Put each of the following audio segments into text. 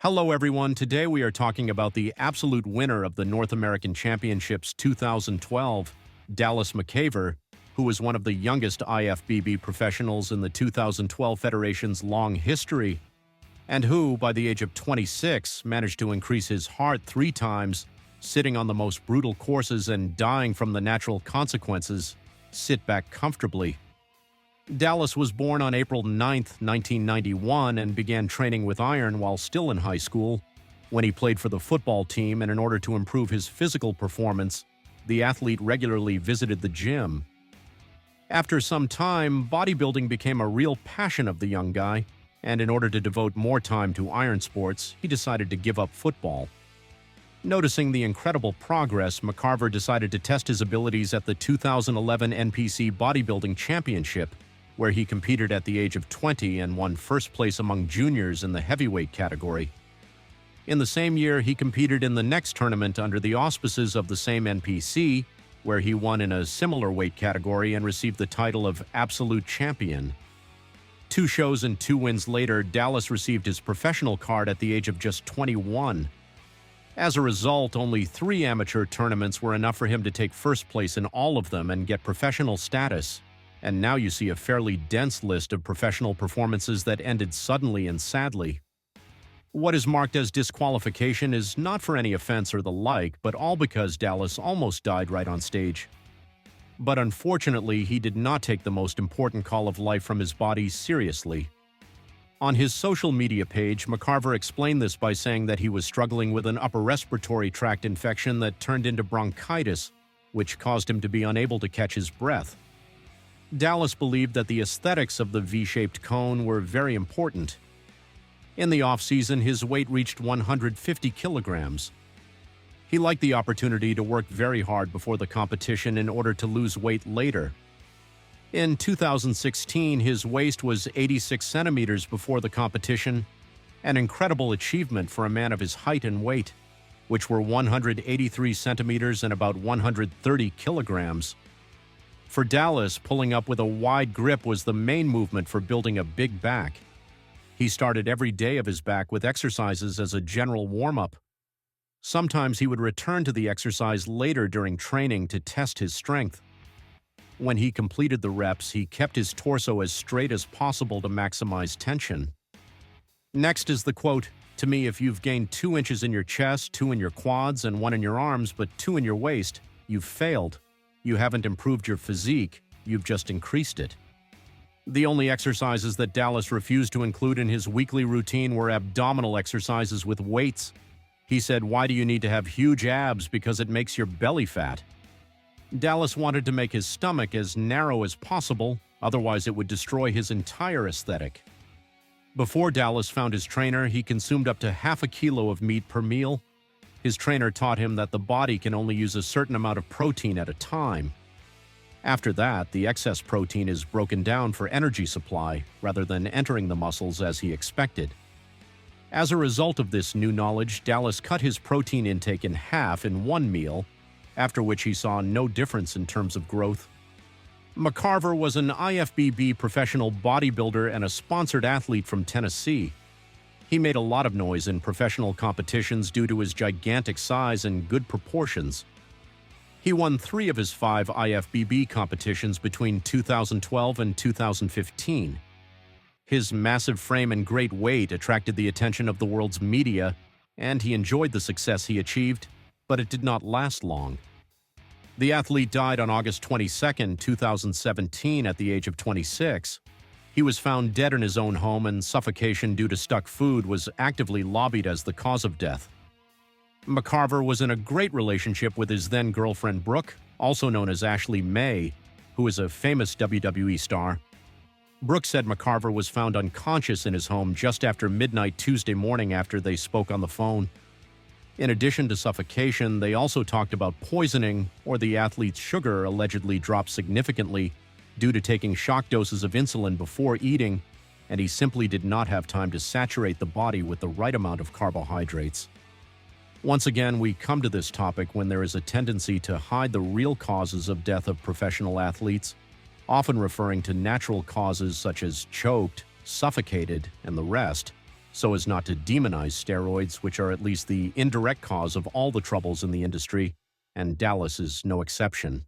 Hello everyone, today we are talking about the absolute winner of the North American Championships 2012, Dallas McCARVER, who was one of the youngest IFBB professionals in the 2012 Federation's long history, and who, by the age of 26, managed to increase his heart 3 times, sitting on the most brutal courses and dying from the natural consequences. Sit back comfortably. Dallas was born on April 9, 1991, and began training with iron while still in high school. When he played for the football team, and in order to improve his physical performance, the athlete regularly visited the gym. After some time, bodybuilding became a real passion of the young guy, and in order to devote more time to iron sports, he decided to give up football. Noticing the incredible progress, McCarver decided to test his abilities at the 2011 NPC Bodybuilding Championship, where he competed at the age of 20 and won first place among juniors in the heavyweight category. In the same year, he competed in the next tournament under the auspices of the same NPC, where he won in a similar weight category and received the title of Absolute Champion. 2 shows and 2 wins later, Dallas received his professional card at the age of just 21. As a result, only 3 amateur tournaments were enough for him to take first place in all of them and get professional status. And now you see a fairly dense list of professional performances that ended suddenly and sadly. What is marked as disqualification is not for any offense or the like, but all because Dallas almost died right on stage. But unfortunately, he did not take the most important call of life from his body seriously. On his social media page, McCarver explained this by saying that he was struggling with an upper respiratory tract infection that turned into bronchitis, which caused him to be unable to catch his breath. Dallas believed that the aesthetics of the V-shaped cone were very important. In the off-season, his weight reached 150 kilograms. He liked the opportunity to work very hard before the competition in order to lose weight later. In 2016, his waist was 86 centimeters before the competition, an incredible achievement for a man of his height and weight, which were 183 centimeters and about 130 kilograms. For Dallas, pulling up with a wide grip was the main movement for building a big back. He started every day of his back with exercises as a general warm-up. Sometimes he would return to the exercise later during training to test his strength. When he completed the reps, he kept his torso as straight as possible to maximize tension. Next is the quote, "To me, if you've gained 2 inches in your chest, 2 in your quads, and 1 in your arms, but 2 in your waist, you've failed. You haven't improved your physique, you've just increased it." The only exercises that Dallas refused to include in his weekly routine were abdominal exercises with weights. He said, "Why do you need to have huge abs? Because it makes your belly fat." Dallas wanted to make his stomach as narrow as possible, otherwise it would destroy his entire aesthetic. Before Dallas found his trainer, he consumed up to half a kilo of meat per meal. His trainer taught him that the body can only use a certain amount of protein at a time. After that, the excess protein is broken down for energy supply rather than entering the muscles as he expected. As a result of this new knowledge, Dallas cut his protein intake in half in 1 meal, after which he saw no difference in terms of growth. McCarver was an IFBB professional bodybuilder and a sponsored athlete from Tennessee. He made a lot of noise in professional competitions due to his gigantic size and good proportions. He won 3 of his 5 IFBB competitions between 2012 and 2015. His massive frame and great weight attracted the attention of the world's media, and he enjoyed the success he achieved, but it did not last long. The athlete died on August 22, 2017, at the age of 26. He was found dead in his own home, and suffocation due to stuck food was actively lobbied as the cause of death. McCarver was in a great relationship with his then-girlfriend Brooke, also known as Ashley May, who is a famous WWE star. Brooke said McCarver was found unconscious in his home just after midnight Tuesday morning after they spoke on the phone. In addition to suffocation, they also talked about poisoning, or the athlete's sugar allegedly dropped significantly due to taking shock doses of insulin before eating, and he simply did not have time to saturate the body with the right amount of carbohydrates. Once again, we come to this topic when there is a tendency to hide the real causes of death of professional athletes, often referring to natural causes such as choked, suffocated, and the rest. so as not to demonize steroids, which are at least the indirect cause of all the troubles in the industry, and Dallas is no exception.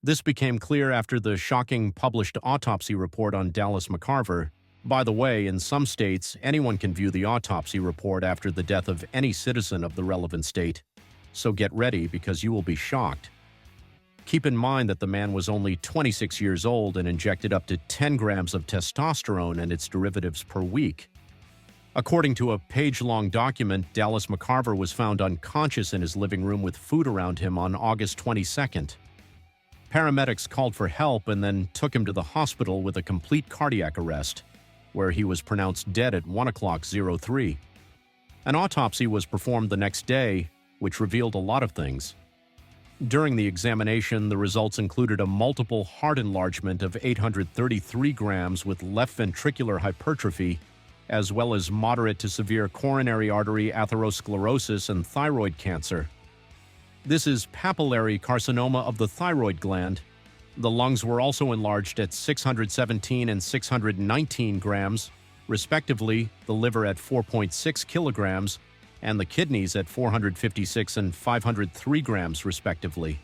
This became clear after the shocking published autopsy report on Dallas McCarver. By the way, in some states, anyone can view the autopsy report after the death of any citizen of the relevant state, so get ready because you will be shocked. Keep in mind that the man was only 26 years old and injected up to 10 grams of testosterone and its derivatives per week. According to a page-long document, Dallas McCarver was found unconscious in his living room with food around him on August 22nd. Paramedics called for help and then took him to the hospital with a complete cardiac arrest, where he was pronounced dead at 1:03. An autopsy was performed the next day, which revealed a lot of things. During the examination, the results included a multiple heart enlargement of 833 grams with left ventricular hypertrophy, as well as moderate to severe coronary artery atherosclerosis and thyroid cancer. This is papillary carcinoma of the thyroid gland. The lungs were also enlarged at 617 and 619 grams, respectively, the liver at 4.6 kilograms, and the kidneys at 456 and 503 grams, respectively.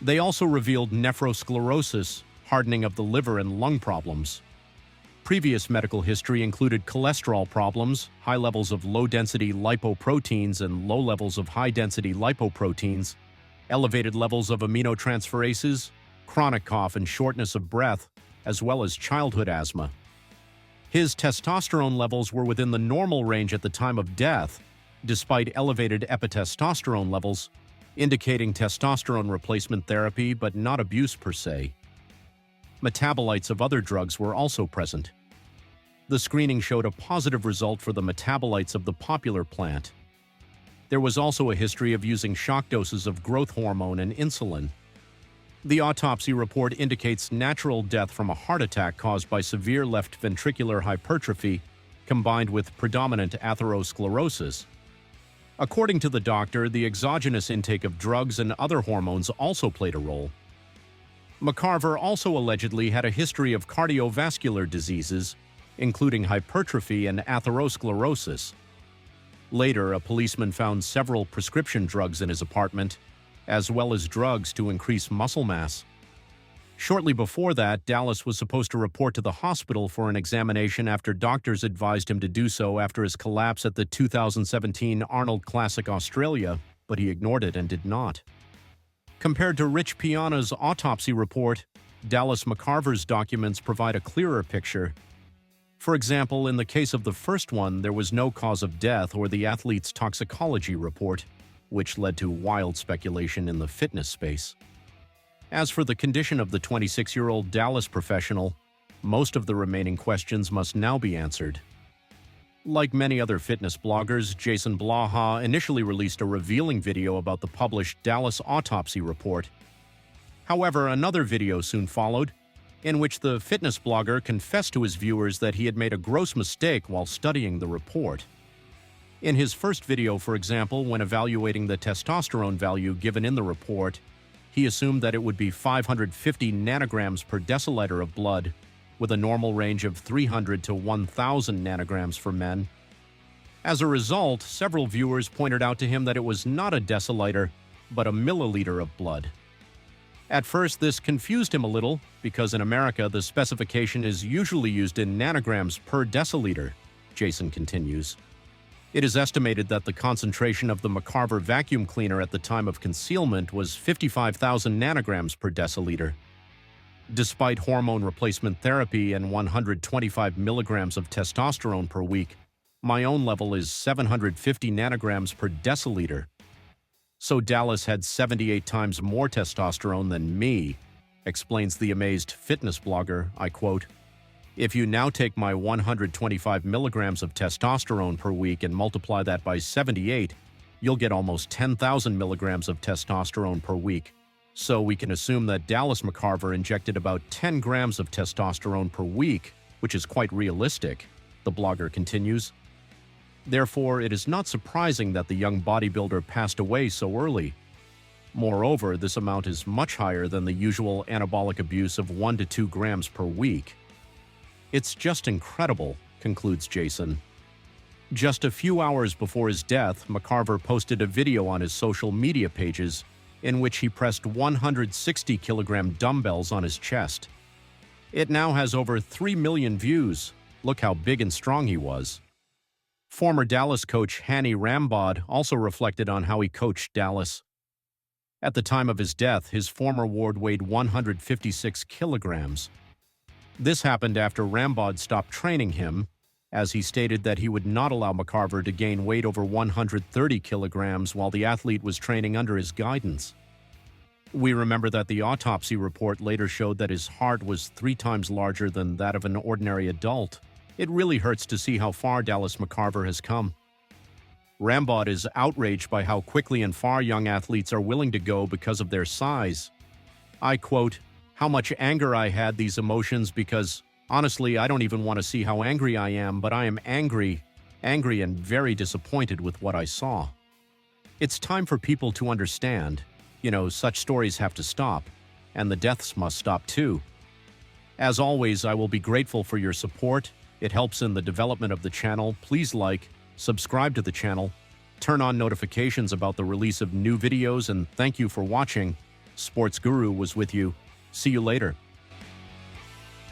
They also revealed nephrosclerosis, hardening of the liver and lung problems. Previous medical history included cholesterol problems, high levels of low-density lipoproteins and low levels of high-density lipoproteins, elevated levels of aminotransferases, chronic cough and shortness of breath, as well as childhood asthma. His testosterone levels were within the normal range at the time of death, despite elevated epitestosterone levels, indicating testosterone replacement therapy but not abuse per se. Metabolites of other drugs were also present. The screening showed a positive result for the metabolites of the popular plant. There was also a history of using shock doses of growth hormone and insulin. The autopsy report indicates natural death from a heart attack caused by severe left ventricular hypertrophy combined with predominant atherosclerosis. According to the doctor, the exogenous intake of drugs and other hormones also played a role. McCarver also allegedly had a history of cardiovascular diseases, including hypertrophy and atherosclerosis. Later, a policeman found several prescription drugs in his apartment, as well as drugs to increase muscle mass. Shortly before that, Dallas was supposed to report to the hospital for an examination after doctors advised him to do so after his collapse at the 2017 Arnold Classic Australia, but he ignored it and did not. Compared to Rich Piana's autopsy report, Dallas McCarver's documents provide a clearer picture. For example, in the case of the first one, there was no cause of death or the athlete's toxicology report, which led to wild speculation in the fitness space. As for the condition of the 26-year-old Dallas professional, most of the remaining questions must now be answered. Like many other fitness bloggers, Jason Blaha initially released a revealing video about the published Dallas autopsy report. However, another video soon followed, in which the fitness blogger confessed to his viewers that he had made a gross mistake while studying the report. In his first video, for example, when evaluating the testosterone value given in the report, he assumed that it would be 550 nanograms per deciliter of blood, with a normal range of 300 to 1,000 nanograms for men. As a result, several viewers pointed out to him that it was not a deciliter, but a milliliter of blood. At first, this confused him a little, because in America the specification is usually used in nanograms per deciliter, Jason continues. It is estimated that the concentration of the McCarver vacuum cleaner at the time of concealment was 55,000 nanograms per deciliter. Despite hormone replacement therapy and 125 milligrams of testosterone per week, my own level is 750 nanograms per deciliter. So Dallas had 78 times more testosterone than me, explains the amazed fitness blogger, I quote, "If you now take my 125 milligrams of testosterone per week and multiply that by 78, you'll get almost 10,000 milligrams of testosterone per week. So we can assume that Dallas McCarver injected about 10 grams of testosterone per week, which is quite realistic," the blogger continues. Therefore, it is not surprising that the young bodybuilder passed away so early. Moreover, this amount is much higher than the usual anabolic abuse of 1 to 2 grams per week. "It's just incredible," concludes Jason. Just a few hours before his death, McCarver posted a video on his social media pages in which he pressed 160-kilogram dumbbells on his chest. It now has over 3 million views. Look how big and strong he was. Former Dallas coach Hanny Rambod also reflected on how he coached Dallas. At the time of his death, his former ward weighed 156 kilograms. This happened after Rambod stopped training him, as he stated that he would not allow McCarver to gain weight over 130 kilograms while the athlete was training under his guidance. We remember that the autopsy report later showed that his heart was 3 times larger than that of an ordinary adult. It really hurts to see how far Dallas McCarver has come. Rambod is outraged by how quickly and far young athletes are willing to go because of their size. I quote, "How much anger I had these emotions because, honestly, I don't even want to see how angry I am, but I am angry and very disappointed with what I saw." It's time for people to understand, such stories have to stop, and the deaths must stop too. As always, I will be grateful for your support. It helps in the development of the channel. Please like, subscribe to the channel, turn on notifications about the release of new videos, and thank you for watching. Sports Guru was with you. See you later.